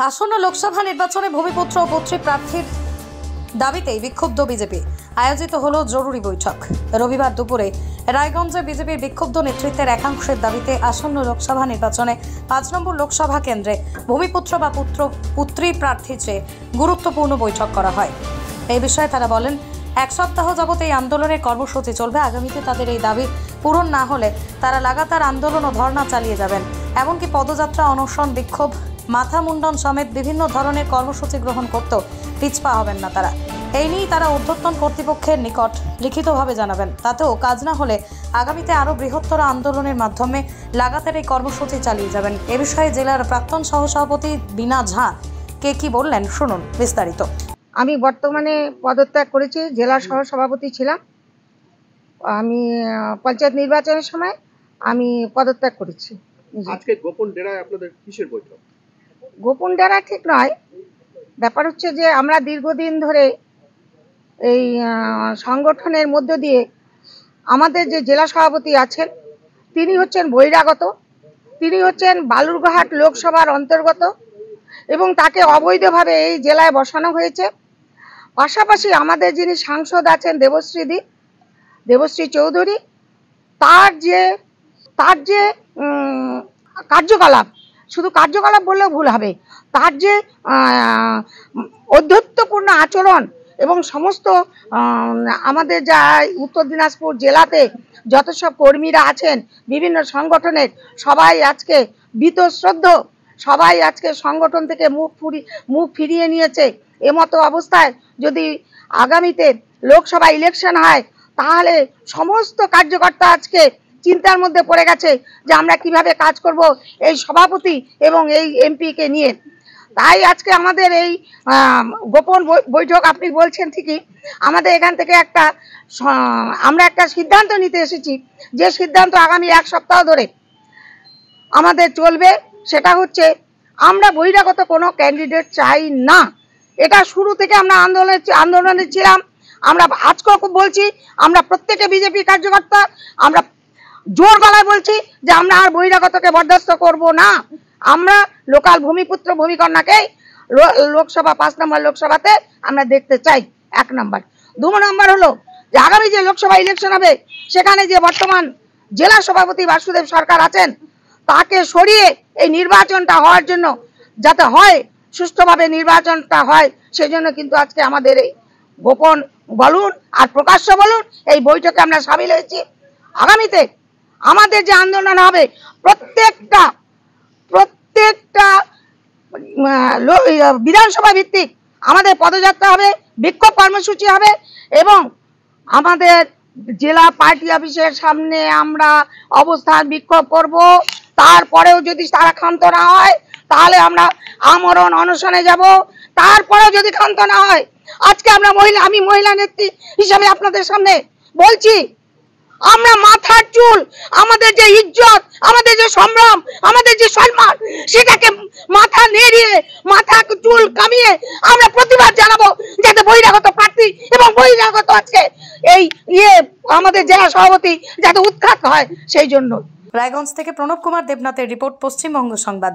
আসন্ন লোকসভা নির্বাচনে ভূমিপুত্র ও পুত্রী প্রার্থীর দাবিতে বিক্ষুব্ধ বিজেপি। আয়োজিত হলো জরুরি বৈঠক। রবিবার দুপুরে রায়গঞ্জে বিজেপির বিক্ষুব্ধ নেতৃত্বের একাংশের দাবিতে আসন্ন লোকসভা নির্বাচনে ৫ নম্বর লোকসভা কেন্দ্রে ভূমিপুত্র বা পুত্রী প্রার্থী চেয়ে গুরুত্বপূর্ণ বৈঠক করা হয়। এই বিষয়ে তারা বলেন, এক সপ্তাহ যাবত এই আন্দোলনের কর্মসূচি চলবে। আগামীতে তাদের এই দাবি পূরণ না হলে তারা লাগাতার আন্দোলন ও ধর্ণা চালিয়ে যাবেন। এমনকি পদযাত্রা, অনশন, বিক্ষোভ, মাথা মুন্ডন সমেত বিভিন্ন ধরনের কর্মসূচি গ্রহণ করতেও পিছপা হবেন না তারা। এই নিয়েই তারা ঊর্ধ্বতন কর্তৃপক্ষের নিকট লিখিতভাবে জানাবেন। তাতেও কাজ না হলে আগামীতে আরও বৃহত্তর আন্দোলনের মাধ্যমে লাগাতার এই কর্মসূচি চালিয়ে যাবেন। এ বিষয়ে জেলার প্রাক্তন সহসভাপতি বীণা ঝা কে কি বললেন শুনুন বিস্তারিত। আমি বর্তমানে পদত্যাগ করেছি, জেলা সহসভাপতি ছিলাম। আমি পঞ্চায়েত নির্বাচনের সময় আমি পদত্যাগ করেছি। আজকে গোপন ডেরায় আপনাদের কিসের বৈঠক? গোপন ডেরা ঠিক নয়, ব্যাপার হচ্ছে যে আমরা দীর্ঘদিন ধরে এই সংগঠনের মধ্য দিয়ে আমাদের যে জেলা সভাপতি আছেন তিনি হচ্ছেন বহিরাগত, তিনি হচ্ছেন বালুরঘাট লোকসভার অন্তর্গত এবং তাকে অবৈধভাবে এই জেলায় বসানো হয়েছে। পাশাপাশি আমাদের যিনি সাংসদ আছেন দেবশ্রী চৌধুরী, তার যে কার্যকলাপ, শুধু কার্যকলাপ বললেও ভুল হবে, তার যে ঔদ্ধত্যপূর্ণ আচরণ এবং সমস্ত আমাদের যা উত্তর দিনাজপুর জেলাতে যত সব কর্মীরা আছেন বিভিন্ন সংগঠনের, সবাই আজকে বীতশ্রদ্ধ, সবাই আজকে সংগঠন থেকে মুখ ফিরিয়ে নিয়েছে। এমতো অবস্থায় যদি আগামীতে লোকসভা ইলেকশন হয় তাহলে সমস্ত কার্যকর্তা আজকে চিন্তার মধ্যে পড়ে গেছে যে আমরা কিভাবে কাজ করব এই সভাপতি এবং এই এমপিকে নিয়ে। তাই আজকে আমাদের এই গোপন বৈঠক, আপনি বলছেন ঠিকই, আমাদের এখান থেকে আমরা একটা সিদ্ধান্ত নিতে এসেছি, যে সিদ্ধান্ত আগামী এক সপ্তাহ ধরে আমাদের চলবে। সেটা হচ্ছে আমরা বহিরাগত কোনো ক্যান্ডিডেট চাই না। এটা শুরু থেকে আমরা আন্দোলনে ছিলাম। আমরা আজকেও বলছি, আমরা প্রত্যেকে বিজেপি কার্যকর্তা আমরা জোর গলায় বলছি যে আমরা আর বহিরাগতকে বরদাস্ত করব না। আমরা লোকাল ভূমিপুত্র ভূমিকন্যাকেই লোকসভা ৫ নম্বর লোকসভাতে আমরা দেখতে চাই, ১ নম্বর। ২ নম্বর হলো যে আগামী যে লোকসভা ইলেকশন হবে সেখানে যে বর্তমান জেলা সভাপতি বাসুদেব সরকার আছেন তাকে সরিয়ে এই নির্বাচনটা হওয়ার জন্য, যাতে হয় সুষ্ঠুভাবে নির্বাচনটা হয়, সেজন্য কিন্তু আজকে আমাদের এই গোপন বলুন আর প্রকাশ্য বলুন এই বৈঠকে আমরা সামিল হয়েছি। আগামীতে আমাদের যে আন্দোলন হবে প্রত্যেকটা বিধানসভা ভিত্তিক আমাদের পদযাত্রা হবে, বিক্ষোভ কর্মসূচি হবে এবং আমাদের জেলা পার্টি অফিসের সামনে আমরা অবস্থান বিক্ষোভ করব। তারপরেও যদি তারা ক্ষান্ত না হয় তাহলে আমরা আমরণ অনশনে যাব। তারপরেও যদি ক্ষান্ত না হয়, আজকে আমি মহিলা নেত্রী হিসাবে আপনাদের সামনে বলছি, আমরা মাথার চুল, আমাদের যে ইজ্জত, আমাদের যে সম্ভ্রম, আমাদের যে সম্মান, সেটাকে মাথা নেড়িয়ে, মাথা চুল কামিয়ে আমরা প্রতিবাদ জানাবো, যাতে বহিরাগত প্রার্থী এবং বহিরাগত আজকে এই আমাদের জেলা সভাপতি যাতে উৎখাত হয় সেই জন্য। রায়গঞ্জ থেকে প্রণব কুমার দেবনাথের রিপোর্ট, পশ্চিমবঙ্গ সংবাদ।